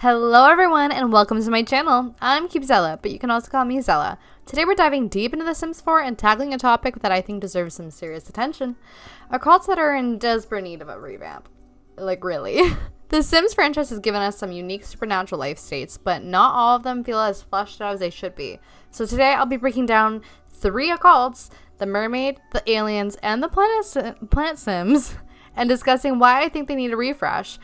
Hello everyone and welcome to my channel. I'm Cubezella, but you can also call me Zella. Today we're diving deep into The Sims 4 and tackling a topic that I think deserves some serious attention. Occults that are in desperate need of a revamp. Like, really. The Sims franchise has given us some unique supernatural life states, but not all of them feel as fleshed out as they should be. So today I'll be breaking down 3 occults, the mermaid, the aliens, and the planet Sims, and discussing why I think they need a refresh.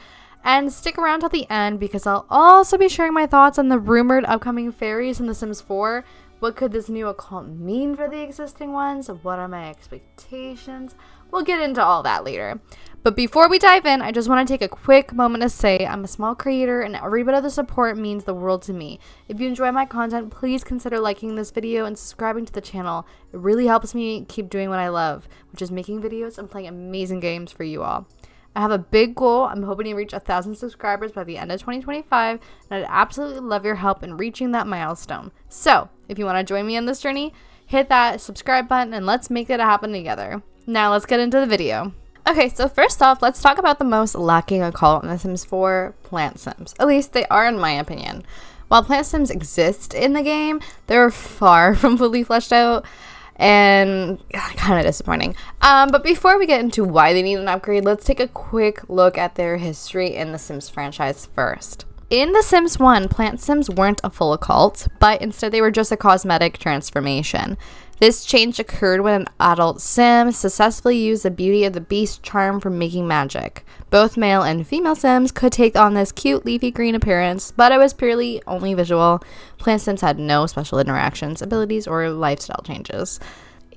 And stick around till the end because I'll also be sharing my thoughts on the rumored upcoming fairies in The Sims 4. What could this new occult mean for the existing ones? What are my expectations? We'll get into all that later. But before we dive in, I just want to take a quick moment to say I'm a small creator and every bit of the support means the world to me. If you enjoy my content, please consider liking this video and subscribing to the channel. It really helps me keep doing what I love, which is making videos and playing amazing games for you all. I have a big goal. I'm hoping to reach 1,000 subscribers by the end of 2025, and I'd absolutely love your help in reaching that milestone. So, if you want to join me on this journey, hit that subscribe button and let's make it happen together. Now, let's get into the video. Okay, so first off, let's talk about the most lacking occult in The Sims 4, Plant Sims. At least they are in my opinion. While Plant Sims exist in the game, they're far from fully fleshed out, and kind of disappointing. But before we get into why they need an upgrade, let's take a quick look at their history in the Sims franchise first. In The Sims 1, Plant Sims weren't a full occult, but instead they were just a cosmetic transformation. This change occurred when an adult Sim successfully used the Beauty of the Beast charm for making magic. Both male and female Sims could take on this cute leafy green appearance, but it was purely only visual. Plant Sims had no special interactions, abilities, or lifestyle changes.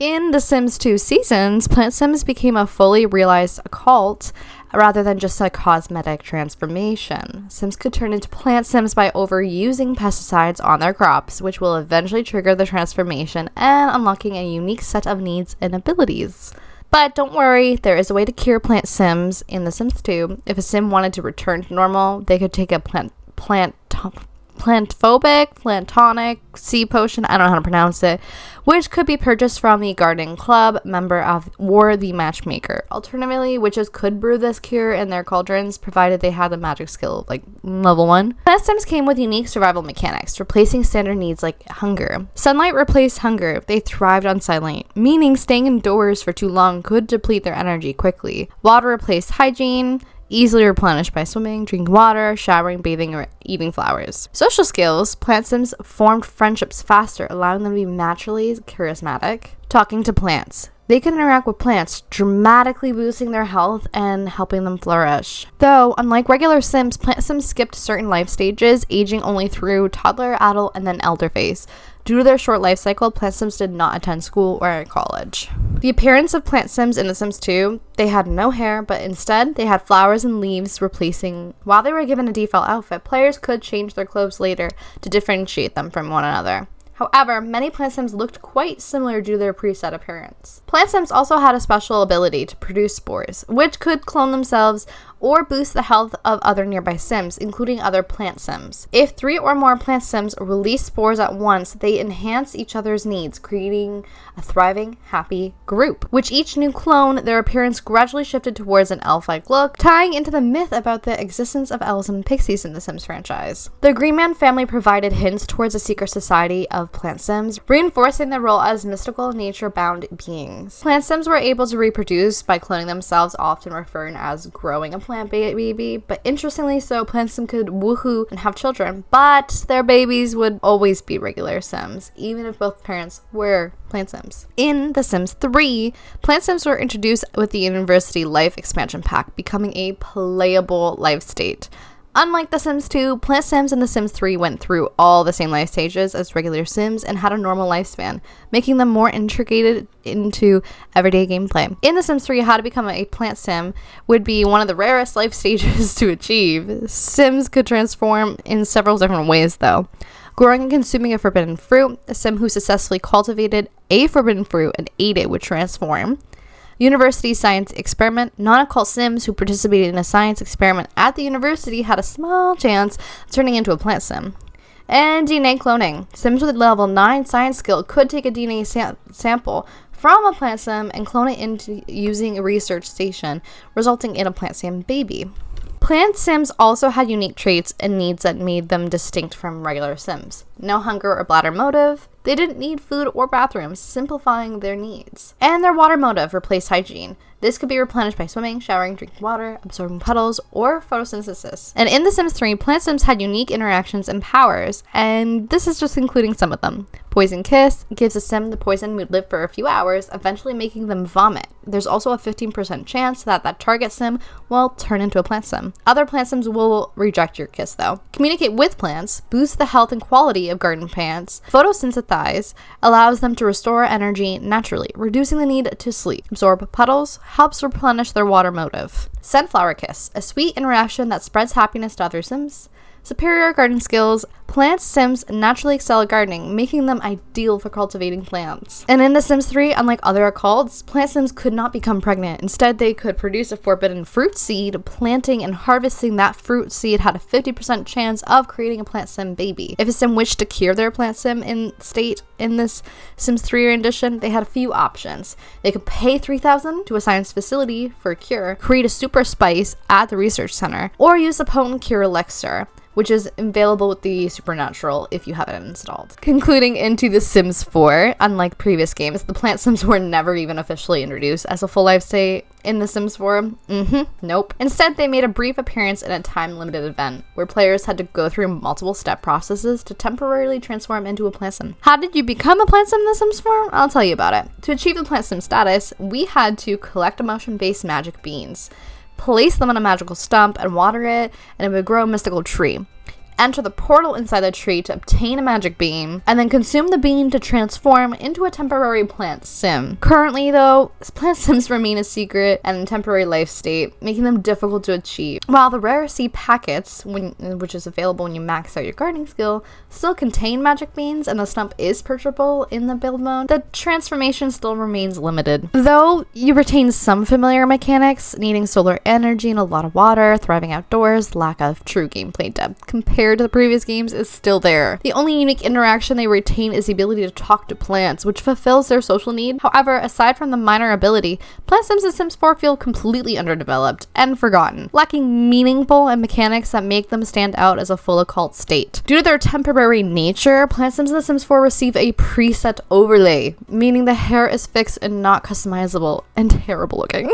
In The Sims 2 Seasons, Plant Sims became a fully realized occult rather than just a cosmetic transformation. Sims could turn into Plant Sims by overusing pesticides on their crops, which will eventually trigger the transformation and unlocking a unique set of needs and abilities. But don't worry, there is a way to cure Plant Sims in The Sims 2. If a Sim wanted to return to normal, they could take a plantonic sea potion, I don't know how to pronounce it, which could be purchased from the gardening club member or the matchmaker. Alternatively, witches could brew this cure in their cauldrons, provided they had the magic skill like level 1. Plant Sims came with unique survival mechanics, replacing standard needs like hunger. Sunlight replaced hunger. They thrived on sunlight, meaning staying indoors for too long could deplete their energy quickly. Water replaced hygiene, easily replenished by swimming, drinking water, showering, bathing, or eating flowers. Social skills, Plant Sims formed friendships faster, allowing them to be naturally charismatic. Talking to plants. They can interact with plants, dramatically boosting their health and helping them flourish. Though, unlike regular Sims, Plant Sims skipped certain life stages, aging only through toddler, adult, and then elder phase. Due to their short life cycle, Plant Sims did not attend school or college. The appearance of Plant Sims in The Sims 2, they had no hair, but instead they had flowers and leaves replacing. While they were given a default outfit, players could change their clothes later to differentiate them from one another. However, many Plant Sims looked quite similar due to their preset appearance. Plant Sims also had a special ability to produce spores, which could clone themselves or boost the health of other nearby Sims, including other Plant Sims. If 3 or more Plant Sims release spores at once, they enhance each other's needs, creating a thriving, happy group. With each new clone, their appearance gradually shifted towards an elf-like look, tying into the myth about the existence of elves and pixies in the Sims franchise. The Green Man family provided hints towards a secret society of Plant Sims, reinforcing their role as mystical, nature-bound beings. Plant Sims were able to reproduce by cloning themselves, often referred as growing a plant baby, but interestingly so, Plant Sims could woohoo and have children, but their babies would always be regular Sims, even if both parents were Plant Sims. In The Sims 3, Plant Sims were introduced with the University Life expansion pack, becoming a playable life state. Unlike The Sims 2, Plant Sims and The Sims 3 went through all the same life stages as regular Sims and had a normal lifespan, making them more integrated into everyday gameplay. In The Sims 3, how to become a Plant Sim would be one of the rarest life stages to achieve. Sims could transform in several different ways though. Growing and consuming a forbidden fruit, a Sim who successfully cultivated a forbidden fruit and ate it would transform. University science experiment. Non-occult Sims who participated in a science experiment at the university had a small chance of turning into a Plant Sim. And DNA cloning. Sims with a level 9 science skill could take a DNA sample from a Plant Sim and clone it into using a research station, resulting in a Plant Sim baby. Plant Sims also had unique traits and needs that made them distinct from regular Sims. No hunger or bladder motive. They didn't need food or bathrooms, simplifying their needs. And their water motive replaced hygiene. This could be replenished by swimming, showering, drinking water, absorbing puddles, or photosynthesis. And in The Sims 3, Plant Sims had unique interactions and powers, and this is just including some of them. Poison Kiss gives a Sim the poison mood live for a few hours, eventually making them vomit. There's also a 15% chance that that target Sim will turn into a plant Sim. Other plant Sims will reject your kiss though. Communicate with plants, boost the health and quality of garden plants. Photosynthesize allows them to restore energy naturally, reducing the need to sleep. Absorb puddles helps replenish their water motive. Sunflower Kiss, a sweet interaction that spreads happiness to other Sims. Superior garden skills. Plant Sims naturally excel at gardening, making them ideal for cultivating plants. And in The Sims 3, unlike other occults, Plant Sims could not become pregnant. Instead, they could produce a forbidden fruit seed. Planting and harvesting that fruit seed had a 50% chance of creating a Plant Sim baby. If a Sim wished to cure their Plant Sim state in this Sims 3 rendition, they had a few options. They could pay $3,000 to a science facility for a cure, create a super spice at the research center, or use a potent cure elixir, which is available with the Supernatural if you have it installed. Concluding into The Sims 4, unlike previous games, the Plant Sims were never even officially introduced as a full life state in The Sims 4. Nope. Instead, they made a brief appearance in a time-limited event, where players had to go through multiple step processes to temporarily transform into a Plant Sim. How did you become a Plant Sim in The Sims 4? I'll tell you about it. To achieve the Plant Sim status, we had to collect emotion-based magic beans, place them on a magical stump and water it, and it would grow a mystical tree. Enter the portal inside the tree to obtain a magic bean, and then consume the bean to transform into a temporary plant sim. Currently, though, plant sims remain a secret and a temporary life state, making them difficult to achieve. While the rare seed packets, which is available when you max out your gardening skill, still contain magic beans and the stump is purchasable in the build mode, the transformation still remains limited. Though you retain some familiar mechanics, needing solar energy and a lot of water, thriving outdoors, lack of true gameplay depth compared to the previous games is still there. The only unique interaction they retain is the ability to talk to plants, which fulfills their social need. However, aside from the minor ability, Plant Sims in Sims 4 feel completely underdeveloped and forgotten, lacking meaningful and mechanics that make them stand out as a full occult state. Due to their temporary nature, Plant Sims in The Sims 4 receive a preset overlay, meaning the hair is fixed and not customizable and terrible looking.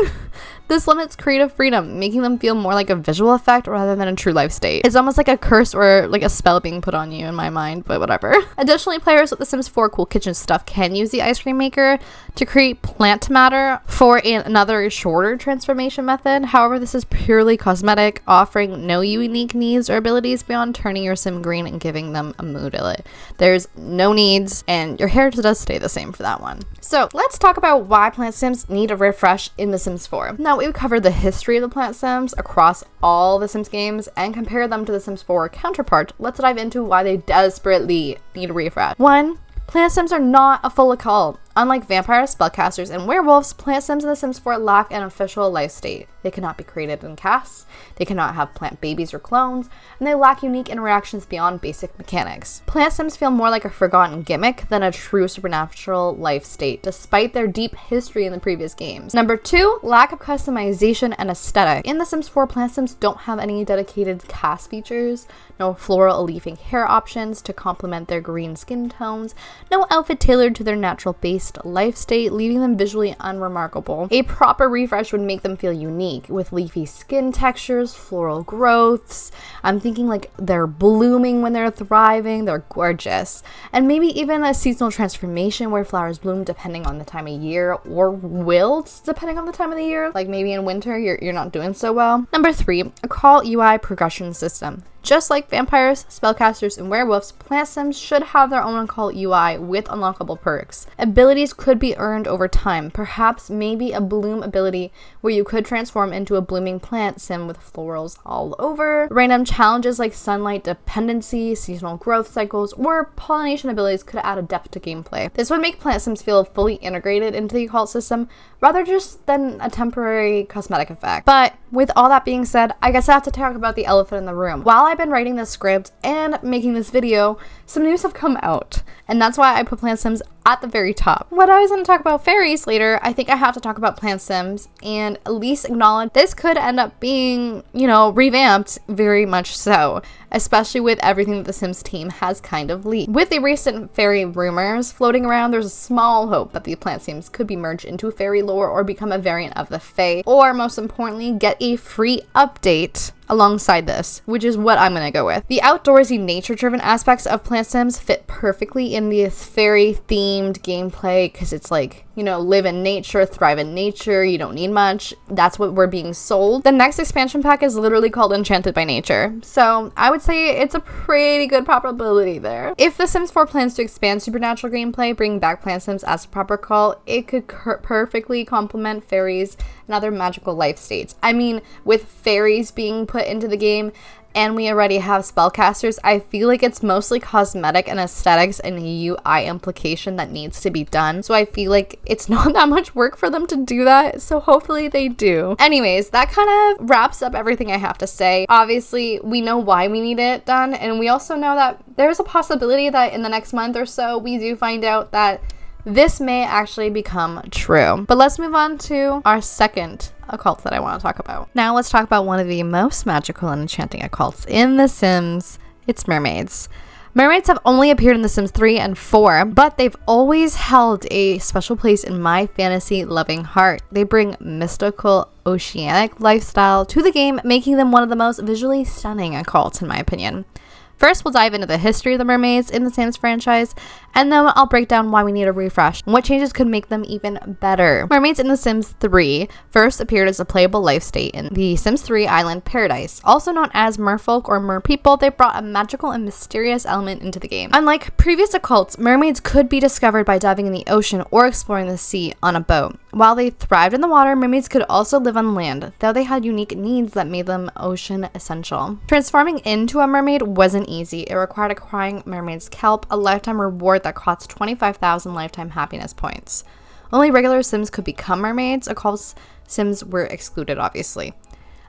This limits creative freedom, making them feel more like a visual effect rather than a true life state. It's almost like a curse or like a spell being put on you in my mind, but whatever. Additionally, players with The Sims 4 Cool Kitchen stuff can use the ice cream maker to create plant matter for another shorter transformation method. However, this is purely cosmetic, offering no unique needs or abilities beyond turning your sim green and giving them a mood alert. There's no needs, and your hair does stay the same for that one. So let's talk about why Plant Sims need a refresh in The Sims 4. Now, we've covered the history of the Plant Sims across all the Sims games and compare them to the Sims 4 counterpart. Let's dive into why they desperately need a refresh. 1. Plant Sims are not a full occult. Unlike vampires, spellcasters, and werewolves, Plant Sims in The Sims 4 lack an official life state. They cannot be created in casts, they cannot have plant babies or clones, and they lack unique interactions beyond basic mechanics. Plant Sims feel more like a forgotten gimmick than a true supernatural life state, despite their deep history in the previous games. Number 2, lack of customization and aesthetic. In The Sims 4, Plant Sims don't have any dedicated cast features, no floral leafing hair options to complement their green skin tones, no outfit tailored to their natural base life state, leaving them visually unremarkable. A proper refresh would make them feel unique, with leafy skin textures, floral growths. I'm thinking like they're blooming when they're thriving, they're gorgeous. And maybe even a seasonal transformation where flowers bloom depending on the time of year, or wilt depending on the time of the year. Like maybe in winter you're not doing so well. Number 3, a call UI progression system. Just like vampires, spellcasters, and werewolves, Plant Sims should have their own occult UI with unlockable perks. Abilities could be earned over time, perhaps maybe a bloom ability where you could transform into a blooming plant sim with florals all over. Random challenges like sunlight dependency, seasonal growth cycles, or pollination abilities could add a depth to gameplay. This would make Plant Sims feel fully integrated into the occult system, rather just than a temporary cosmetic effect. But with all that being said, I guess I have to talk about the elephant in the room. While I've been writing this script and making this video, some news have come out, and that's why I put Plant Sims at the very top. What I was going to talk about fairies later, I think I have to talk about plant sims and at least acknowledge this could end up being, you know, revamped very much so, especially with everything that the Sims team has kind of leaked. With the recent fairy rumors floating around, there's a small hope that the plant sims could be merged into fairy lore or become a variant of the Fae, or most importantly, get a free update alongside this, which is what I'm gonna go with. The outdoorsy, nature-driven aspects of plant sims fit perfectly in the fairy-themed gameplay because it's like, you know, live in nature, thrive in nature, you don't need much. That's what we're being sold. The next expansion pack is literally called Enchanted by Nature, so I would say it's a pretty good probability there. If The Sims 4 plans to expand supernatural gameplay, bring back plant sims as a proper call, it could perfectly complement fairies and other magical life states. I mean, with fairies being put into the game and we already have spellcasters, I feel like it's mostly cosmetic and aesthetics and UI implication that needs to be done. So I feel like it's not that much work for them to do that. So hopefully they do. Anyways, that kind of wraps up everything I have to say. Obviously, we know why we need it done. And we also know that there's a possibility that in the next month or so, we do find out that this may actually become true. But let's move on to our second occult that I want to talk about. Now let's talk about one of the most magical and enchanting occults in The Sims. It's mermaids. Mermaids have only appeared in The Sims 3 and 4, but they've always held a special place in my fantasy-loving heart. They bring mystical, oceanic lifestyle to the game, making them one of the most visually stunning occults in my opinion. First, we'll dive into the history of the mermaids in the Sims franchise, and then I'll break down why we need a refresh and what changes could make them even better. Mermaids in the Sims 3 first appeared as a playable life state in the Sims 3 Island Paradise. Also known as merfolk or merpeople, they brought a magical and mysterious element into the game. Unlike previous occults, mermaids could be discovered by diving in the ocean or exploring the sea on a boat. While they thrived in the water, mermaids could also live on land, though they had unique needs that made them ocean essential. Transforming into a mermaid wasn't easy. It required acquiring mermaid's kelp, a lifetime reward that costs 25,000 lifetime happiness points. Only regular Sims could become mermaids. Occult Sims were excluded, obviously.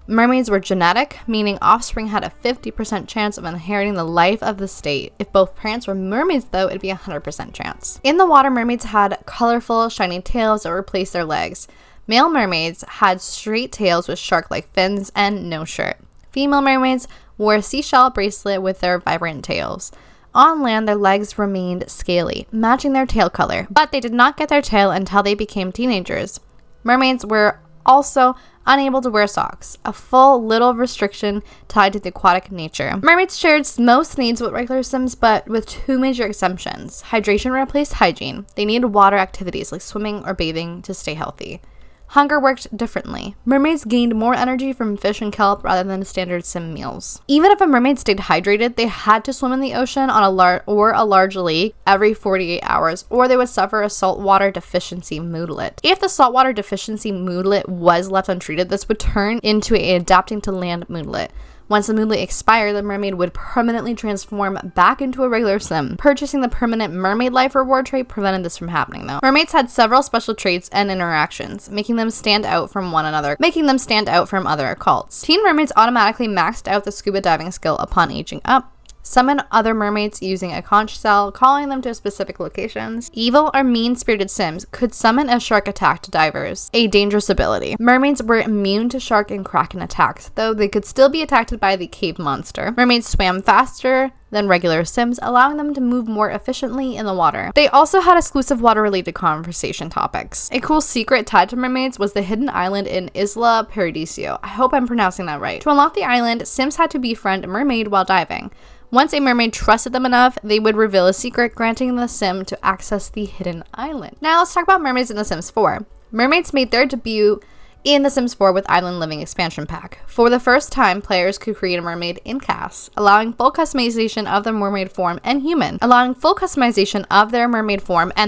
Mermaids were genetic, meaning offspring had a 50% chance of inheriting the life of the state. If both parents were mermaids, though, it'd be a 100% chance. In the water, mermaids had colorful, shiny tails that replaced their legs. Male mermaids had straight tails with shark-like fins and no shirt. Female mermaids wore a seashell bracelet with their vibrant tails. On land, their legs remained scaly, matching their tail color, but they did not get their tail until they became teenagers. Mermaids were also unable to wear socks, a full little restriction tied to the aquatic nature. Mermaids shared most needs with regular Sims, but with two major exemptions. Hydration replaced hygiene. They needed water activities like swimming or bathing to stay healthy. Hunger worked differently. Mermaids gained more energy from fish and kelp rather than standard Sim meals. Even if a mermaid stayed hydrated, they had to swim in the ocean on a large lake every 48 hours, or they would suffer a saltwater deficiency moodlet. If the saltwater deficiency moodlet was left untreated, this would turn into an adapting to land moodlet. Once the moodlet expired, the mermaid would permanently transform back into a regular Sim. Purchasing the permanent mermaid life reward trait prevented this from happening, though. Mermaids had several special traits and interactions, making them stand out from other occults. Teen mermaids automatically maxed out the scuba diving skill upon aging up. Summon other mermaids using a conch shell, calling them to specific locations. Evil or mean-spirited Sims could summon a shark attack to divers, a dangerous ability. Mermaids were immune to shark and kraken attacks, though they could still be attacked by the cave monster. Mermaids swam faster than regular Sims, allowing them to move more efficiently in the water. They also had exclusive water-related conversation topics. A cool secret tied to mermaids was the hidden island in Isla Paradiso. I hope I'm pronouncing that right. To unlock the island, Sims had to befriend a mermaid while diving. Once a mermaid trusted them enough, they would reveal a secret, granting the Sim to access the hidden island. Now let's talk about mermaids in The Sims 4. Mermaids made their debut in The Sims 4 with Island Living expansion pack. For the first time, players could create a mermaid in CAS, allowing full customization of their mermaid form and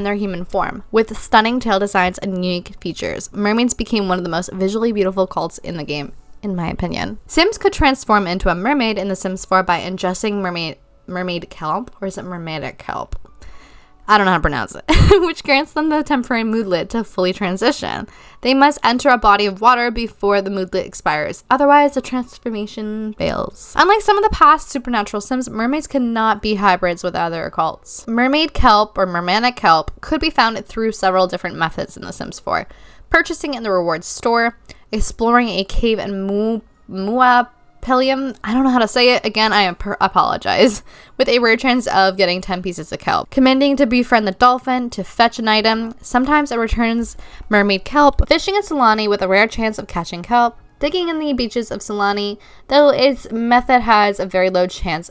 their human form, with stunning tail designs and unique features. Mermaids became one of the most visually beautiful cults in the game, in my opinion. Sims could transform into a mermaid in The Sims 4 by ingesting mermaid kelp, or is it mermaidic kelp? I don't know how to pronounce it, which grants them the temporary moodlet to fully transition. They must enter a body of water before the moodlet expires, otherwise the transformation fails. Unlike some of the past supernatural sims, mermaids cannot be hybrids with other occults. Mermaid kelp or mermanic kelp could be found through several different methods in The Sims 4. Purchasing in the rewards store, exploring a cave in Muapilium, I don't know how to say it, again I apologize, with a rare chance of getting 10 pieces of kelp. Commanding to befriend the dolphin to fetch an item, sometimes it returns mermaid kelp. Fishing in Solani with a rare chance of catching kelp. Digging in the beaches of Solani, though its method has a very low chance.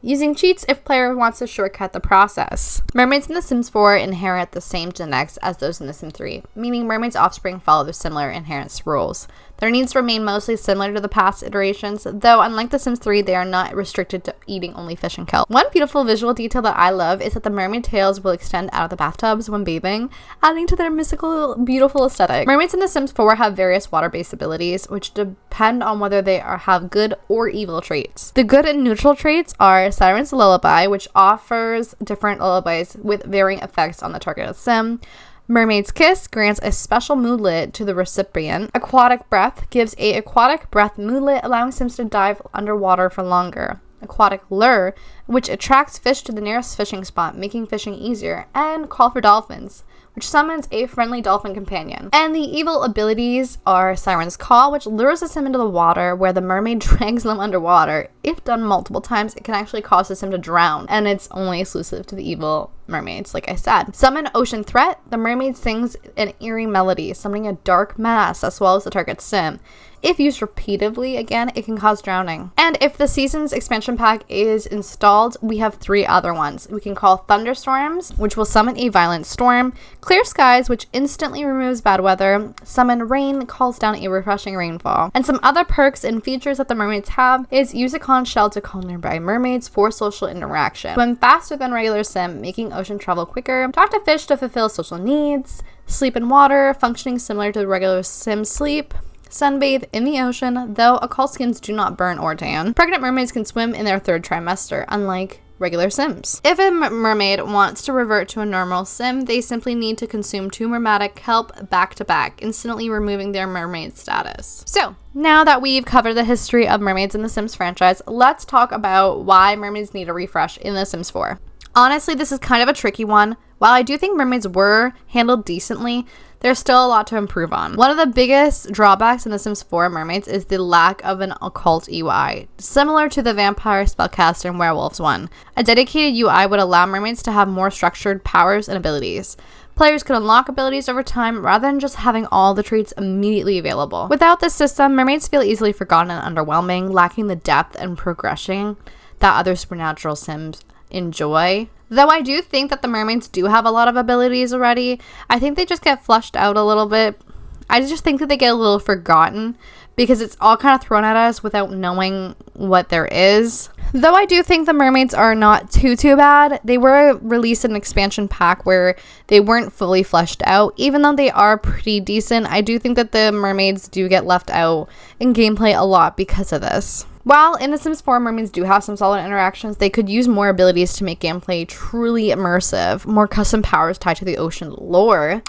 Using cheats if player wants to shortcut the process. Mermaids in The Sims 4 inherit the same genetics as those in The Sims 3, meaning mermaids' offspring follow the similar inheritance rules. Their needs remain mostly similar to the past iterations, though unlike The Sims 3, they are not restricted to eating only fish and kelp. One beautiful visual detail that I love is that the mermaid tails will extend out of the bathtubs when bathing, adding to their mystical, beautiful aesthetic. Mermaids in The Sims 4 have various water-based abilities, which depend on whether they have good or evil traits. The good and neutral traits are Siren's Lullaby, which offers different lullabies with varying effects on the target sim. Mermaid's Kiss grants a special moodlet to the recipient. Aquatic Breath gives a aquatic breath moodlet, allowing Sims to dive underwater for longer. Aquatic Lure, which attracts fish to the nearest fishing spot, making fishing easier. And Call for Dolphins, which summons a friendly dolphin companion. And the evil abilities are Siren's Call, which lures the sim into the water, where the mermaid drags them underwater. If done multiple times, it can actually cause the sim to drown, and it's only exclusive to the evil mermaids, like I said. Summon Ocean Threat. The mermaid sings an eerie melody, summoning a dark mass as well as the target sim. If used repeatedly, again, it can cause drowning. And if the season's expansion pack is installed, we have 3 other ones. We can call Thunderstorms, which will summon a violent storm. Clear Skies, which instantly removes bad weather. Summon Rain, calls down a refreshing rainfall. And some other perks and features that the mermaids have is use a conch shell to call nearby mermaids for social interaction. Swim faster than regular sim, making ocean travel quicker. Talk to fish to fulfill social needs. Sleep in water, functioning similar to the regular sim sleep. Sunbathe in the ocean, though occult skins do not burn or tan. Pregnant mermaids can swim in their 3rd trimester, unlike regular sims. If a mermaid wants to revert to a normal sim, they simply need to consume 2 mermaidic kelp back to back, instantly removing their mermaid status. So, now that we've covered the history of mermaids in the Sims franchise, let's talk about why mermaids need a refresh in The Sims 4. Honestly, this is kind of a tricky one. While I do think mermaids were handled decently, there's still a lot to improve on. One of the biggest drawbacks in The Sims 4 Mermaids is the lack of an occult UI, similar to the Vampire, Spellcaster, and Werewolves one. A dedicated UI would allow mermaids to have more structured powers and abilities. Players could unlock abilities over time rather than just having all the traits immediately available. Without this system, mermaids feel easily forgotten and underwhelming, lacking the depth and progression that other supernatural sims enjoy. Though I do think that the mermaids do have a lot of abilities already, I think they just get flushed out a little bit. I just think that they get a little forgotten because it's all kind of thrown at us without knowing what there is. Though I do think the mermaids are not too bad. They were released in an expansion pack where they weren't fully fleshed out. Even though they are pretty decent, I do think that the mermaids do get left out in gameplay a lot because of this. While in The Sims 4 mermaids do have some solid interactions, they could use more abilities to make gameplay truly immersive. More custom powers tied to the ocean lore.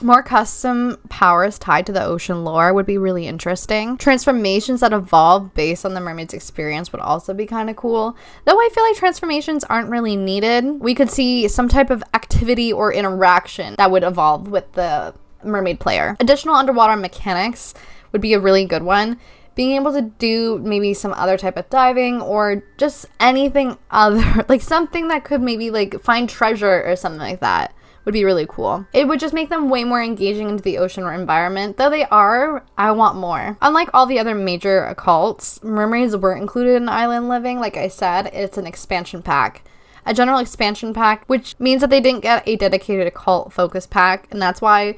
Would be really interesting. Transformations that evolve based on the mermaid's experience would also be kind of cool. Though I feel like transformations aren't really needed. We could see some type of activity or interaction that would evolve with the mermaid player. Additional underwater mechanics would be a really good one. Being able to do maybe some other type of diving or just anything other, like something that could maybe like find treasure or something like that would be really cool. It would just make them way more engaging into the ocean environment. Though they are, I want more. Unlike all the other major occults, mermaids weren't included in Island Living. Like I said, it's an expansion pack. A general expansion pack, which means that they didn't get a dedicated occult focus pack, and that's why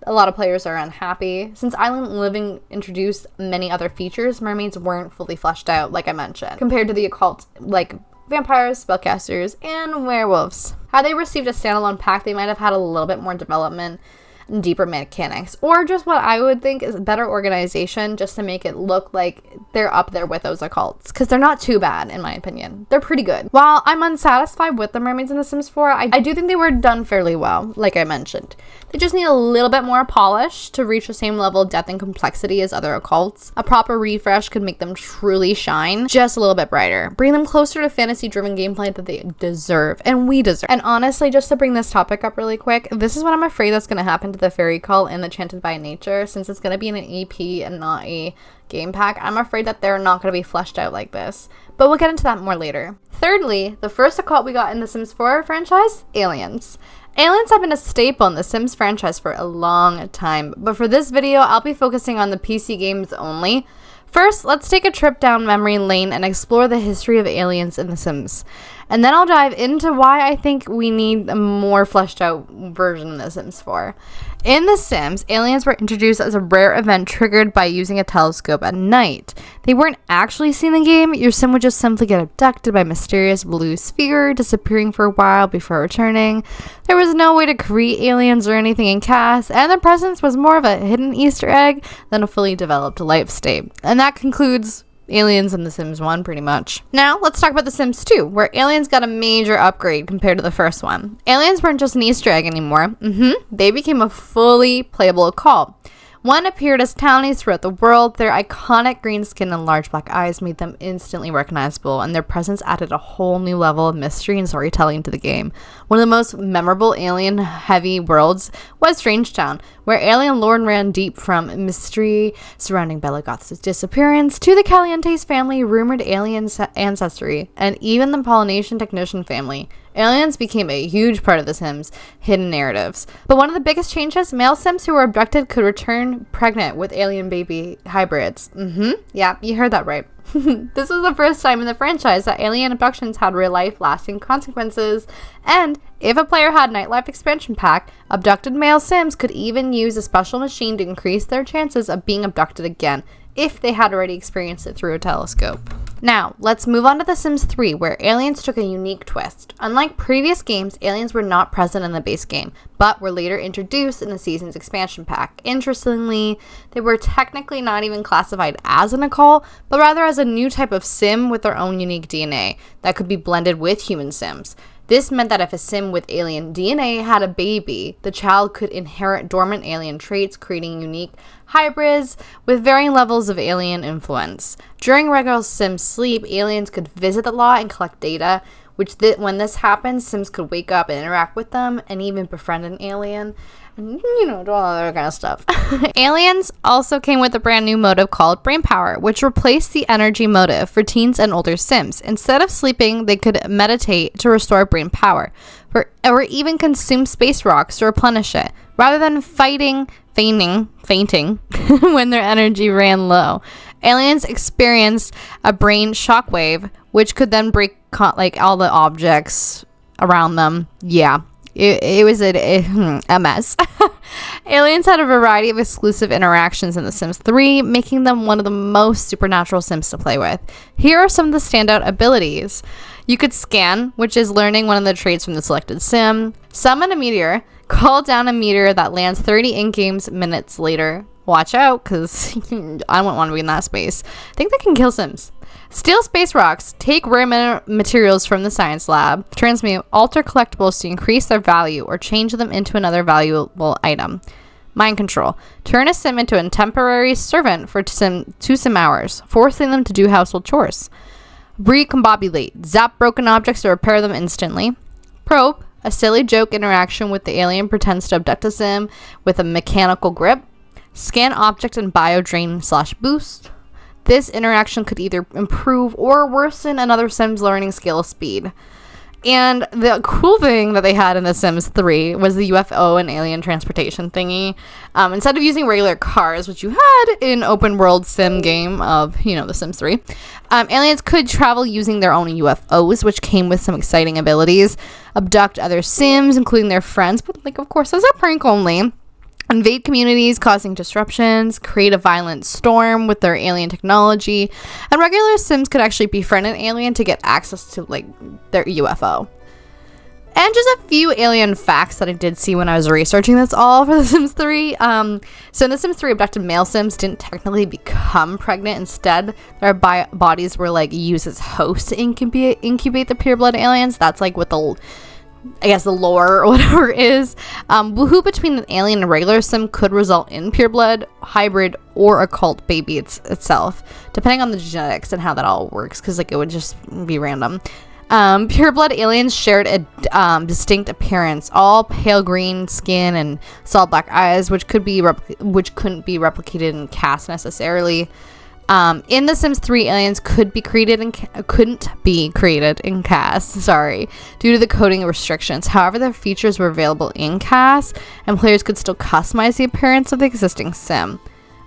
a lot of players are unhappy. Since Island Living introduced many other features, mermaids weren't fully fleshed out, like I mentioned, compared to the occult like vampires, spellcasters, and werewolves. Had they received a standalone pack, they might have had a little bit more development, deeper mechanics, or just what I would think is better organization, just to make it look like they're up there with those occults, because they're not too bad in my opinion. They're pretty good. While I'm unsatisfied with the mermaids in The Sims 4, I do think they were done fairly well, like I mentioned. They just need a little bit more polish to reach the same level of depth and complexity as other occults. A proper refresh could make them truly shine just a little bit brighter, bring them closer to fantasy-driven gameplay that they deserve, and we deserve. And honestly, just to bring this topic up really quick, this is what I'm afraid that's going to happen to the fairy cult in Enchanted by Nature, since it's going to be in an EP and not a game pack. I'm afraid that they're not going to be fleshed out like this, but we'll get into that more later. Thirdly, the first occult we got in the Sims 4 franchise, aliens. Aliens have been a staple in the Sims franchise for a long time, but for this video, I'll be focusing on the PC games only. First, let's take a trip down memory lane and explore the history of aliens in The Sims. And then I'll dive into why I think we need a more fleshed out version of The Sims 4. In The Sims, aliens were introduced as a rare event triggered by using a telescope at night. They weren't actually seen in the game. Your sim would just simply get abducted by a mysterious blue sphere, disappearing for a while before returning. There was no way to create aliens or anything in cast, and their presence was more of a hidden Easter egg than a fully developed life state. And that concludes aliens in The Sims 1 pretty much. Now let's talk about The Sims 2, where aliens got a major upgrade compared to the first one. Aliens weren't just an Easter egg anymore. They became a fully playable occult. One appeared as townies throughout the world. Their iconic green skin and large black eyes made them instantly recognizable, and their presence added a whole new level of mystery and storytelling to the game. One of the most memorable alien-heavy worlds was Strangetown, where alien lore ran deep from mystery surrounding Bella Goth's disappearance to the Caliente's family, rumored alien ancestry, and even the Polynesian technician family. Aliens became a huge part of The Sims' hidden narratives. But one of the biggest changes, male Sims who were abducted could return pregnant with alien baby hybrids. Yeah, you heard that right. This was the first time in the franchise that alien abductions had real-life lasting consequences, and if a player had Nightlife expansion pack, abducted male Sims could even use a special machine to increase their chances of being abducted again, if they had already experienced it through a telescope. Now, let's move on to The Sims 3, where aliens took a unique twist. Unlike previous games, aliens were not present in the base game, but were later introduced in the season's expansion pack. Interestingly, they were technically not even classified as an occult, but rather as a new type of Sim with their own unique DNA that could be blended with human Sims. This meant that if a Sim with alien DNA had a baby, the child could inherit dormant alien traits, creating unique hybrids with varying levels of alien influence. During regular Sim sleep, aliens could visit the lot and collect data, which when this happens, Sims could wake up and interact with them and even befriend an alien. And, do all that kind of stuff. Aliens also came with a brand new motive called Brain Power, which replaced the energy motive for teens and older Sims. Instead of sleeping, they could meditate to restore brain power, or even consume space rocks to replenish it, rather than fainting when their energy ran low. Aliens experienced a brain shockwave, which could then break all the objects around them. Yeah. It was a mess. Aliens had a variety of exclusive interactions in The Sims 3, making them one of the most supernatural Sims to play with. Here are some of the standout abilities. You could scan, which is learning one of the traits from the selected Sim. Summon a meteor. Call down a meteor that lands 30 in-game minutes later. Watch out, because I wouldn't want to be in that space. I think that can kill Sims. Steal space rocks. Take rare materials from the science lab. Transmute. Alter collectibles to increase their value or change them into another valuable item. Mind control. Turn a Sim into a temporary servant for 2 Sim hours, forcing them to do household chores. Recombobulate. Zap broken objects to repair them instantly. Probe. A silly joke interaction with the alien pretends to abduct a Sim with a mechanical grip. Scan object and bio drain / boost. This interaction could either improve or worsen another Sim's learning skill speed. And the cool thing that they had in The Sims 3 was the UFO and alien transportation thingy. Instead of using regular cars, which you had in open world sim game of, The Sims 3, aliens could travel using their own UFOs, which came with some exciting abilities. Abduct other Sims, including their friends, but of course, as a prank only. Invade communities, causing disruptions, create a violent storm with their alien technology, and regular Sims could actually befriend an alien to get access to, their UFO. And just a few alien facts that I did see when I was researching this all for The Sims 3. So in The Sims 3, abducted male Sims didn't technically become pregnant. Instead, their bodies were like used as hosts to incubate the pureblood aliens. That's like what the lore or whatever is. Woohoo between an alien and regular Sim could result in pureblood, hybrid, or occult baby itself, depending on the genetics and how that all works, because like it would just be random. Pureblood aliens shared a distinct appearance, all pale green skin and solid black eyes, which couldn't be replicated in cast necessarily. In The Sims 3, aliens couldn't be created in cast, due to the coding restrictions. However, their features were available in cast, and players could still customize the appearance of the existing Sim.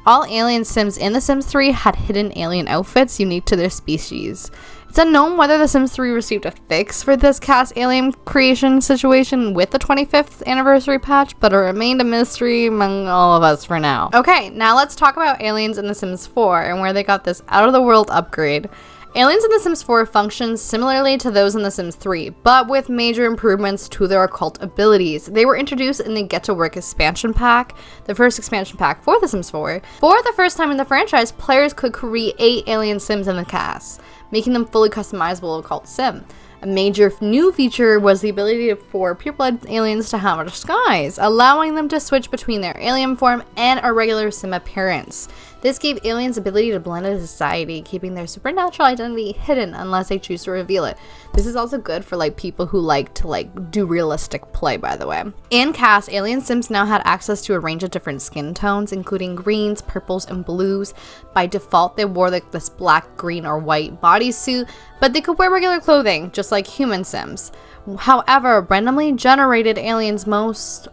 All alien Sims in The Sims 3 had hidden alien outfits unique to their species. It's unknown whether The Sims 3 received a fix for this cast alien creation situation with the 25th anniversary patch, but it remained a mystery among all of us for now. Okay, now let's talk about aliens in The Sims 4 and where they got this out-of-the-world upgrade. Aliens in The Sims 4 function similarly to those in The Sims 3, but with major improvements to their occult abilities. They were introduced in the Get to Work expansion pack, the first expansion pack for The Sims 4. For the first time in the franchise, players could create alien Sims in the cast, making them fully customizable occult Sim. A major new feature was the ability for pureblood aliens to have a disguise, allowing them to switch between their alien form and a regular Sim appearance. This gave aliens ability to blend into society, keeping their supernatural identity hidden unless they choose to reveal it. This is also good for like people who like to do realistic play, by the way. In cast, alien Sims now had access to a range of different skin tones, including greens, purples, and blues. By default, they wore like this black, green, or white bodysuit, but they could wear regular clothing, just like human Sims. However, randomly generated aliens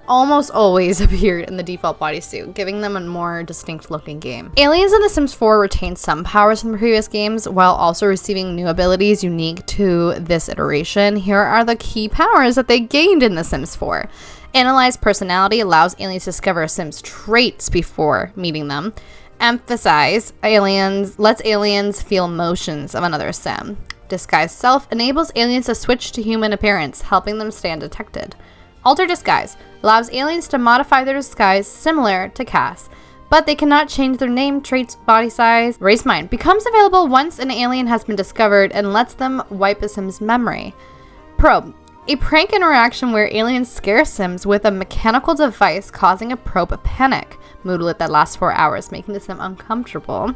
almost always appeared in the default bodysuit, giving them a more distinct looking game. Aliens in The Sims 4 retained some powers from previous games, while also receiving new abilities unique to this iteration. Here are the key powers that they gained in The Sims 4. Analyze personality allows aliens to discover a Sim's traits before meeting them. Emphasize lets aliens feel emotions of another Sim. Disguise self enables aliens to switch to human appearance, helping them stay undetected. Alter disguise allows aliens to modify their disguise similar to cast, but they cannot change their name, traits, body size. Erase mind becomes available once an alien has been discovered and lets them wipe a Sim's memory. Probe, a prank interaction where aliens scare Sims with a mechanical device, causing a probe panic moodlet that lasts 4 hours, making the Sim uncomfortable.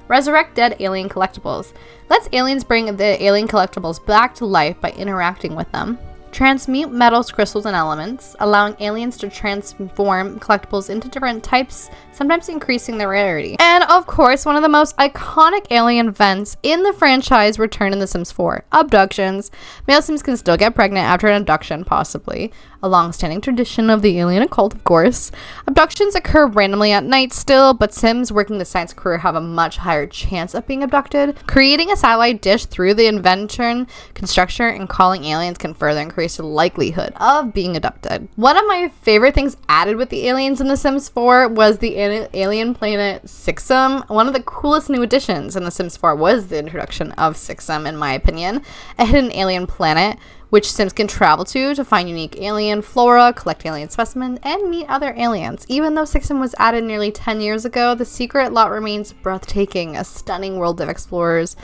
Resurrect dead alien collectibles. Lets aliens bring the alien collectibles back to life by interacting with them. Transmute metals, crystals, and elements, allowing aliens to transform collectibles into different types, sometimes increasing their rarity. And of course, one of the most iconic alien events in the franchise returned in The Sims 4, abductions. Male Sims can still get pregnant after an abduction, possibly. A long-standing tradition of the alien occult, of course. Abductions occur randomly at night still, but Sims working the science career have a much higher chance of being abducted. Creating a satellite dish through the invention, construction, and calling aliens can further increase the likelihood of being abducted. One of my favorite things added with the aliens in The Sims 4 was the alien planet Sixum. One of the coolest new additions in The Sims 4 was the introduction of Sixum, in my opinion, a hidden alien planet which Sims can travel to find unique alien flora, collect alien specimens, and meet other aliens. Even though Sixum was added nearly 10 years ago, the secret lot remains breathtaking, a stunning world of explorers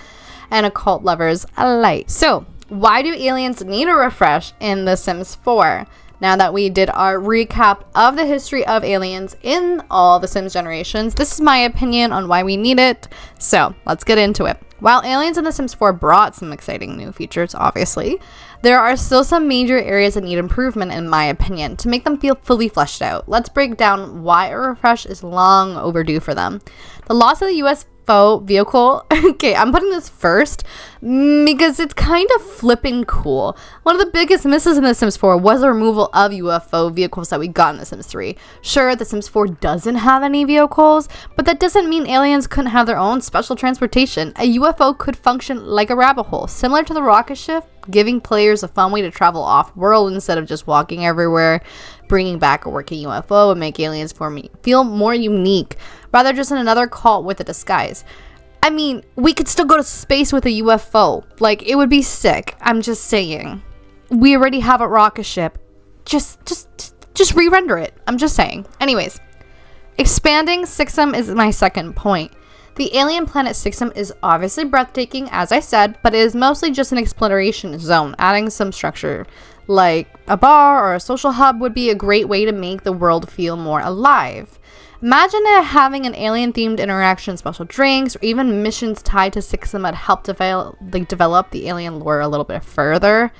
and occult lovers alike. So, why do aliens need a refresh in The Sims 4? Now that we did our recap of the history of aliens in all the Sims generations, this is my opinion on why we need it. So, let's get into it. While aliens in The Sims 4 brought some exciting new features, obviously, there are still some major areas that need improvement, in my opinion, to make them feel fully fleshed out. Let's break down why a refresh is long overdue for them. The loss of the UFO vehicle. Okay, I'm putting this first because it's kind of flipping cool. One of the biggest misses in The Sims 4 was the removal of UFO vehicles that we got in The Sims 3. Sure, The Sims 4 doesn't have any vehicles, but that doesn't mean aliens couldn't have their own special transportation. A UFO could function like a rabbit hole, similar to the rocket ship, giving players a fun way to travel off-world instead of just walking everywhere. Bringing back a working UFO would make aliens feel more unique, rather just in another cult with a disguise. I mean, we could still go to space with a UFO. Like, it would be sick. I'm just saying. we already have a rocket ship. Just re-render it. I'm just saying. Anyways, expanding Sixum is my second point. The alien planet Sixum is obviously breathtaking, as I said, but it is mostly just an exploration zone. Adding some structure like a bar or a social hub would be a great way to make the world feel more alive. Imagine having an alien-themed interaction, special drinks, or even missions tied to Sixum that help develop the alien lore a little bit further.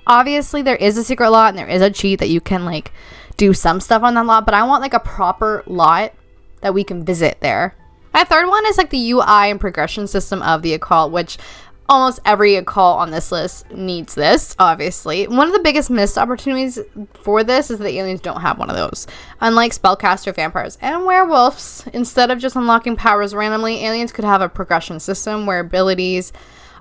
Obviously, there is a secret lot and there is a cheat that you can like do some stuff on that lot, but I want like a proper lot that we can visit there. My third one is like the UI and progression system of the occult, which almost every occult on this list needs this, obviously. One of the biggest missed opportunities for this is that the aliens don't have one of those. Unlike spellcaster, vampires, and werewolves, instead of just unlocking powers randomly, aliens could have a progression system where abilities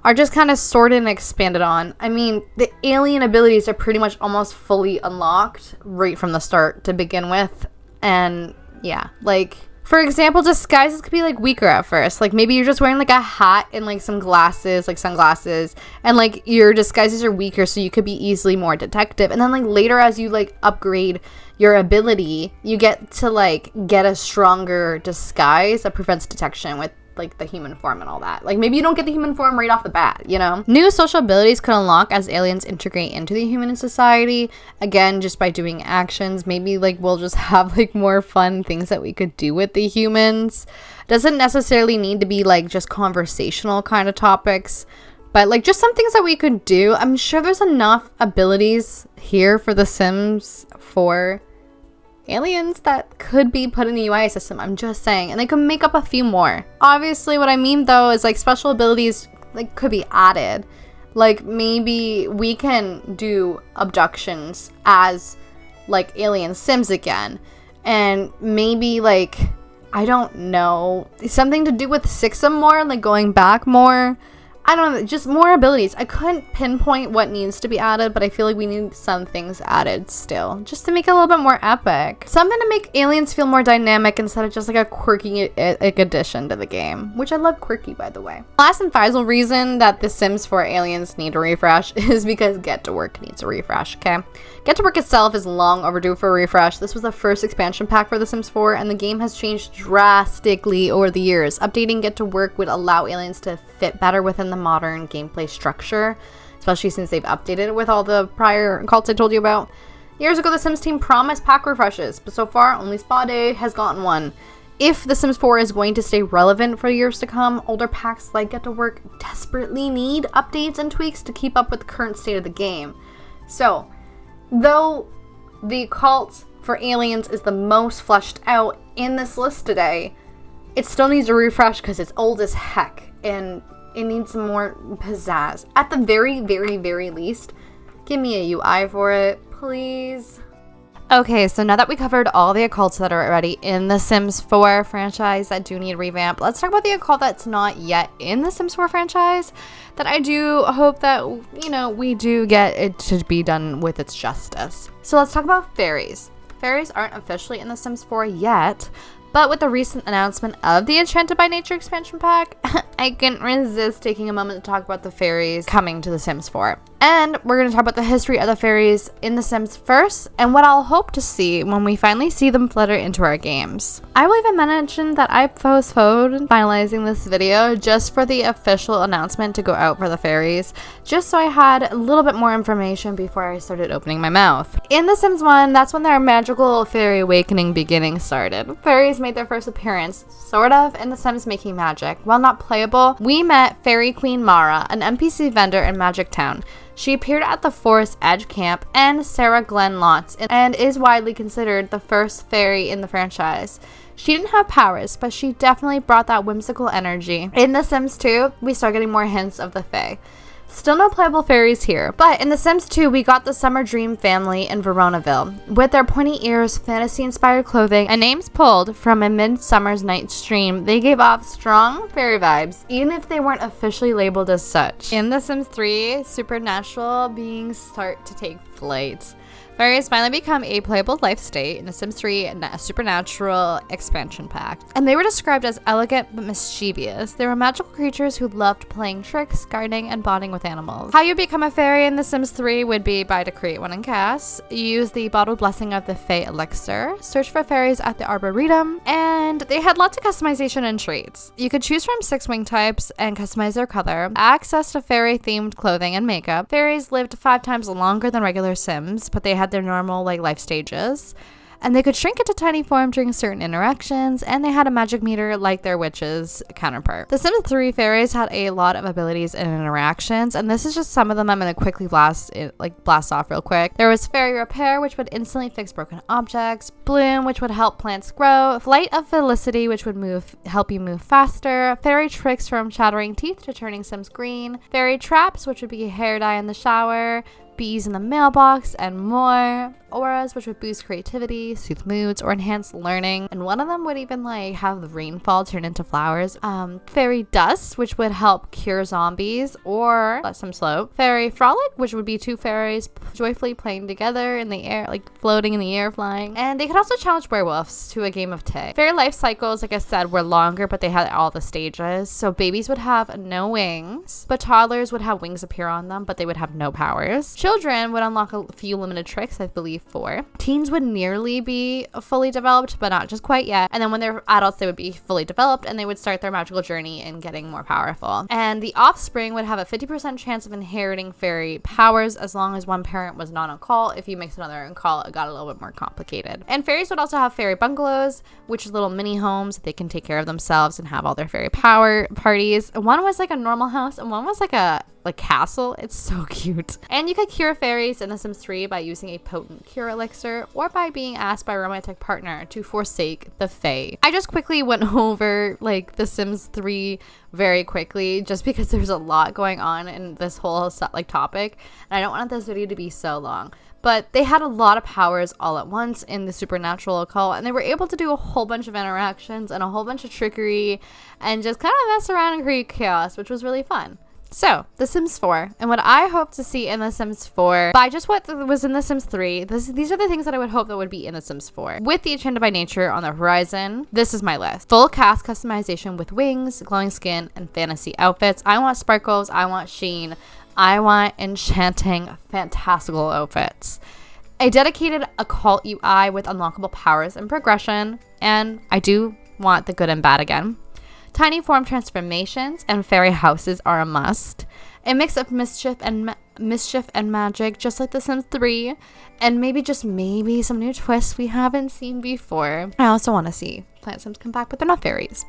are just kind of sorted and expanded on. I mean, the alien abilities are pretty much almost fully unlocked right from the start to begin with. And yeah, like, for example, disguises could be like weaker at first. Like maybe you're just wearing like a hat and like some glasses, like sunglasses, and like your disguises are weaker, so you could be easily more detective. And then like later, as you like upgrade your ability, you get to like get a stronger disguise that prevents detection with like the human form and all that. Like maybe you don't get the human form right off the bat, you know? New social abilities could unlock as aliens integrate into the human society. Again, just by doing actions. Maybe like we'll just have like more fun things that we could do with the humans. Doesn't necessarily need to be like just conversational kind of topics, but like just some things that we could do. I'm sure there's enough abilities here for The Sims 4 aliens that could be put in the UI system. I'm just saying, and they could make up a few more. Obviously, what I mean though is like special abilities like could be added. Like maybe we can do abductions as like alien Sims again, and maybe like I don't know, something to do with Sixum more, like going back more. I don't know, just more abilities. I couldn't pinpoint what needs to be added, but I feel like we need some things added still, just to make it a little bit more epic. Something to make aliens feel more dynamic instead of just like a quirky addition to the game, which I love quirky, by the way. Last and final reason that The Sims 4 aliens need a refresh is because Get to Work needs a refresh, okay? Get to Work itself is long overdue for a refresh. This was the first expansion pack for The Sims 4, and the game has changed drastically over the years. Updating Get to Work would allow aliens to fit better within the modern gameplay structure, especially since they've updated it with all the prior cults I told you about. Years ago, the Sims team promised pack refreshes, but so far, only Spa Day has gotten one. If The Sims 4 is going to stay relevant for years to come, older packs like Get to Work desperately need updates and tweaks to keep up with the current state of the game. So, though the Occults for aliens is the most fleshed out in this list today, it still needs a refresh because it's old as heck, and it needs some more pizzazz. At the very, very, very least, give me a UI for it, please. Okay, so now that we covered all the occults that are already in the Sims 4 franchise that do need revamp, let's talk about the occult that's not yet in the Sims 4 franchise that I do hope that, you know, we do get it to be done with its justice. So let's talk about Fairies. Fairies aren't officially in the Sims 4 yet, but with the recent announcement of the Enchanted by Nature expansion pack, I couldn't resist taking a moment to talk about the fairies coming to The Sims 4. And we're going to talk about the history of the fairies in The Sims first, and what I'll hope to see when we finally see them flutter into our games. I will even mention that I postponed finalizing this video just for the official announcement to go out for the fairies, just so I had a little bit more information before I started opening my mouth. In The Sims 1, that's when their magical fairy awakening beginning started. Fairies made their first appearance, sort of, in The Sims Making Magic. While not playable, we met Fairy Queen Mara, an NPC vendor in Magic Town. She appeared at the Forest Edge Camp and Sarah Glen Lots, and is widely considered the first fairy in the franchise. She didn't have powers, but she definitely brought that whimsical energy. In The Sims 2, we start getting more hints of the Fae. Still no playable fairies here, but in The Sims 2, we got the Summer Dream family in Veronaville. With their pointy ears, fantasy-inspired clothing, and names pulled from A Midsummer's Night's Dream, they gave off strong fairy vibes, even if they weren't officially labeled as such. In The Sims 3, supernatural beings start to take flight. Fairies finally become a playable life state in the Sims 3 Supernatural expansion pack. And they were described as elegant but mischievous. They were magical creatures who loved playing tricks, gardening, and bonding with animals. How you become a fairy in the Sims 3 would be by to create one in cast, use the bottled blessing of the Fae elixir, search for fairies at the Arboretum, and they had lots of customization and traits. You could choose from 6 wing types and customize their color, access to fairy-themed clothing and makeup. Fairies lived 5 times longer than regular Sims, but they had their normal life stages, and they could shrink into tiny form during certain interactions, and they had a magic meter like their witches counterpart. The Sims 3 fairies had a lot of abilities and interactions, and this is just some of them I'm going to quickly blast off real quick. There was Fairy Repair, which would instantly fix broken objects, Bloom, which would help plants grow, Flight of Felicity, which would help you move faster, Fairy Tricks from chattering teeth to turning Sims green, Fairy Traps, which would be hair dye in the shower, bees in the mailbox, and more. Auras, which would boost creativity, soothe moods, or enhance learning. And one of them would even have the rainfall turn into flowers. Fairy Dust, which would help cure zombies or let them slow. Fairy Frolic, which would be 2 fairies joyfully playing together in the air, floating in the air, flying. And they could also challenge werewolves to a game of tag. Fairy life cycles, like I said, were longer, but they had all the stages. So babies would have no wings, but toddlers would have wings appear on them, but they would have no powers. Children would unlock a few limited tricks, I believe 4. Teens would nearly be fully developed, but not just quite yet. And then when they're adults, they would be fully developed, and they would start their magical journey in getting more powerful. And the offspring would have a 50% chance of inheriting fairy powers as long as one parent was not on call. If you mix another on call, it got a little bit more complicated. And fairies would also have fairy bungalows, which are little mini homes that they can take care of themselves and have all their fairy power parties. One was like a normal house, and one was like a castle. It's so cute. And you could cure fairies in The Sims 3 by using a potent cure elixir, or by being asked by a romantic partner to forsake the Fae. I just quickly went over The Sims 3 very quickly, just because there's a lot going on in this whole topic, and I don't want this video to be so long. But they had a lot of powers all at once in the supernatural occult, and they were able to do a whole bunch of interactions and a whole bunch of trickery and just kind of mess around and create chaos, which was really fun. So, The Sims 4, and what I hope to see in The Sims 4, by just what was in The Sims 3, these are the things that I would hope that would be in The Sims 4. With the Enchanted by Nature on the horizon, this is my list. Full cast customization with wings, glowing skin, and fantasy outfits. I want sparkles, I want sheen, I want enchanting, fantastical outfits. A dedicated occult UI with unlockable powers and progression, and I do want the good and bad again. Tiny form transformations and fairy houses are a must. A mix of mischief and magic, just like The Sims 3, and maybe some new twists we haven't seen before. I also want to see Plant Sims come back, but they're not fairies.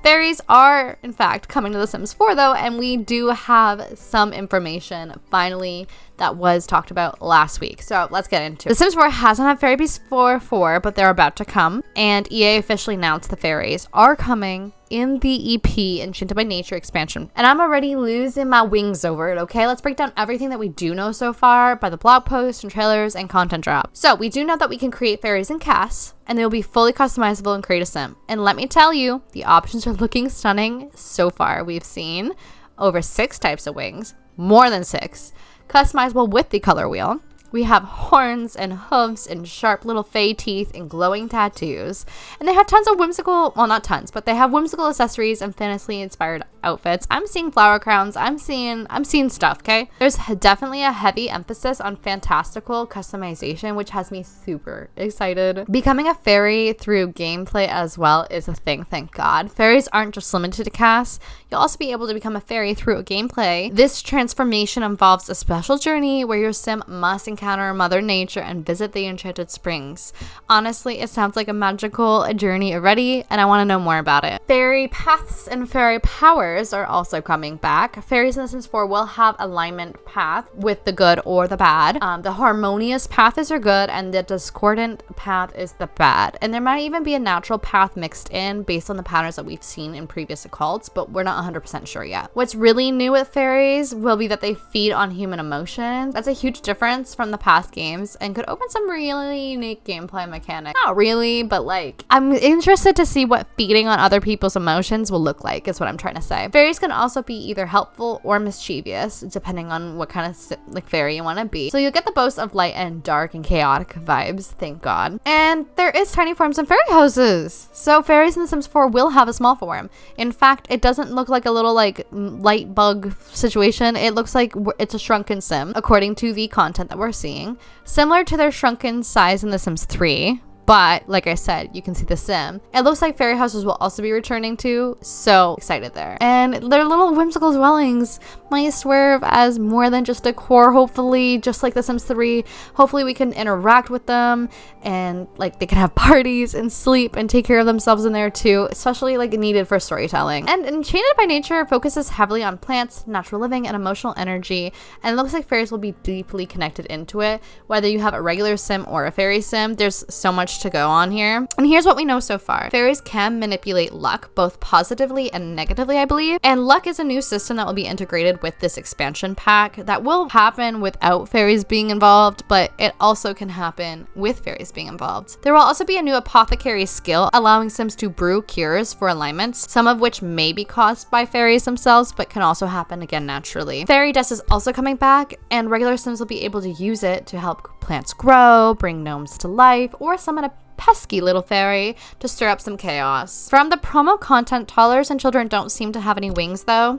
Fairies are, in fact, coming to The Sims 4, though, and we do have some information, finally, that was talked about last week. So let's get into it. The Sims 4 hasn't had Fairy Beasts 4, but they're about to come, and EA officially announced the fairies are coming in the EP Enchanted by Nature expansion. And I'm already losing my wings over it, okay? Let's break down everything that we do know so far by the blog posts and trailers and content drops. So we do know that we can create fairies in casts, and they will be fully customizable in Create a Sim. And let me tell you, the options are looking stunning so far. We've seen over 6 types of wings, more than 6, customizable with the color wheel. We have horns and hooves and sharp little fey teeth and glowing tattoos. And they have tons of whimsical, well, not tons, but they have whimsical accessories and fantasy inspired outfits. I'm seeing flower crowns. I'm seeing stuff, okay? There's definitely a heavy emphasis on fantastical customization, which has me super excited. Becoming a fairy through gameplay as well is a thing, thank God. Fairies aren't just limited to casts. You'll also be able to become a fairy through a gameplay. This transformation involves a special journey where your sim must encounter Mother Nature and visit the Enchanted Springs. Honestly, it sounds like a magical journey already, and I want to know more about it. Fairy paths and fairy powers are also coming back. Fairies in The Sims 4 will have alignment path with the good or the bad. The harmonious path is your good, and the discordant path is the bad. And there might even be a natural path mixed in based on the patterns that we've seen in previous occults, but we're not 100% sure yet. What's really new with fairies will be that they feed on human emotions. That's a huge difference from the past games and could open some really unique gameplay mechanics. Not really, but like, I'm interested to see what feeding on other people's emotions will look like, is what I'm trying to say. Fairies can also be either helpful or mischievous, depending on what kind of like fairy you want to be. So you'll get the both of light and dark and chaotic vibes, thank God. And there is tiny forms in fairy houses. So fairies in The Sims 4 will have a small form. In fact, it doesn't look like a little like light bug situation. It looks like it's a shrunken sim, according to the content that we're seeing. Similar to their shrunken size in The Sims 3. But like I said, you can see the sim. It looks like fairy houses will also be returning to, so excited there. And their little whimsical dwellings might serve as more than just decor, hopefully, just like The Sims 3. Hopefully we can interact with them and like they can have parties and sleep and take care of themselves in there too, especially like needed for storytelling. And Enchanted by Nature focuses heavily on plants, natural living, and emotional energy, and it looks like fairies will be deeply connected into it. Whether you have a regular sim or a fairy sim, there's so much to go on here. And here's what we know so far. Fairies can manipulate luck, both positively and negatively, I believe. And luck is a new system that will be integrated with this expansion pack that will happen without fairies being involved, but it also can happen with fairies being involved. There will also be a new apothecary skill allowing Sims to brew cures for alignments, some of which may be caused by fairies themselves, but can also happen again naturally. Fairy dust is also coming back, and regular Sims will be able to use it to help plants grow, bring gnomes to life, or summon a pesky little fairy to stir up some chaos. From the promo content, toddlers and children don't seem to have any wings though.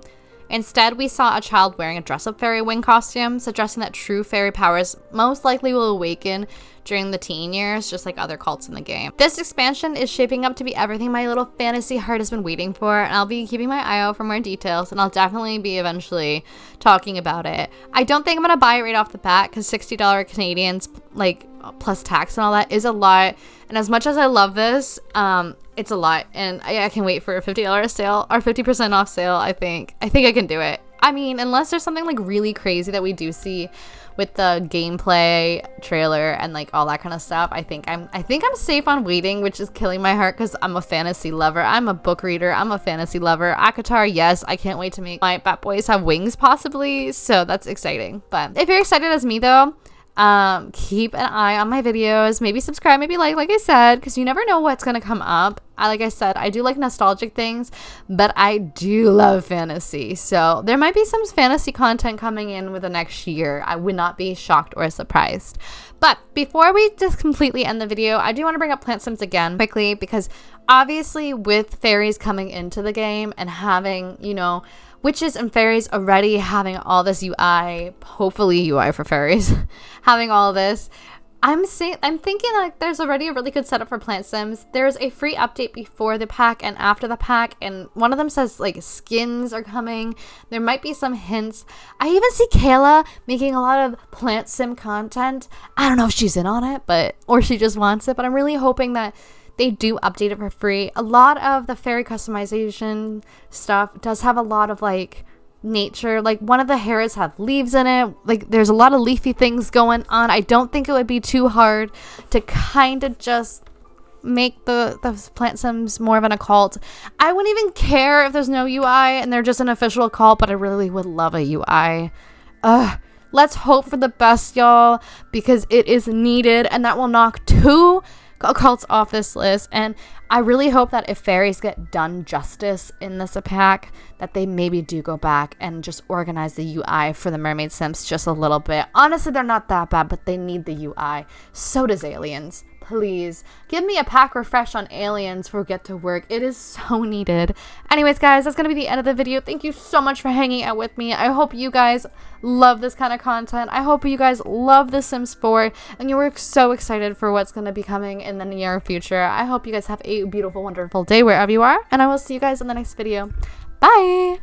Instead, we saw a child wearing a dress-up fairy wing costume, suggesting that true fairy powers most likely will awaken during the teen years, just like other cults in the game. This expansion is shaping up to be everything my little fantasy heart has been waiting for, and I'll be keeping my eye out for more details, and I'll definitely be eventually talking about it. I don't think I'm gonna buy it right off the bat, because $60 Canadians, like, plus tax and all that is a lot, and as much as I love this, it's a lot, and I can wait for a $50 sale or 50% off sale. I think I can do it. I mean, unless there's something like really crazy that we do see with the gameplay trailer and like all that kind of stuff, I think I'm safe on waiting, which is killing my heart because I'm a fantasy lover. I'm a book reader. I'm a fantasy lover. Akatar, yes, I can't wait to make my bat boys have wings possibly, so that's exciting. But if you're excited as me though, keep an eye on my videos, maybe subscribe, maybe like I said, because you never know what's gonna come up. Like I said, I do like nostalgic things, but I do love fantasy, so there might be some fantasy content coming in with the next year. I would not be shocked or surprised. But before we just completely end the video, I do want to bring up Plant Sims again quickly, because obviously with fairies coming into the game and having, you know, witches and fairies already having all this UI, hopefully UI for fairies, having all this, I'm thinking like there's already a really good setup for Plant Sims. There's a free update before the pack and after the pack, and one of them says like skins are coming. There might be some hints. I even see Kayla making a lot of Plant Sim content. I don't know if she's in on it, or she just wants it, but I'm really hoping that they do update it for free. A lot of the fairy customization stuff does have a lot of like nature, like one of the hairs have leaves in it, like there's a lot of leafy things going on. I don't think it would be too hard to kind of just make the Plant Sims more of an occult. I wouldn't even care if there's no UI and they're just an official occult, but I really would love a UI. Let's hope for the best, y'all, because it is needed, and that will knock 2 occults off this list. And I really hope that if fairies get done justice in this pack, that they maybe do go back and just organize the UI for the mermaid sims just a little bit. Honestly, they're not that bad, but they need the UI. So does aliens. Please give me a pack refresh on aliens for Get to Work. It is so needed. Anyways, guys, that's gonna be the end of the video. Thank you so much for hanging out with me. I hope you guys love this kind of content. I hope you guys love The Sims 4 and you were so excited for what's gonna be coming in the near future. I hope you guys have a beautiful, wonderful day wherever you are, and I will see you guys in the next video. Bye.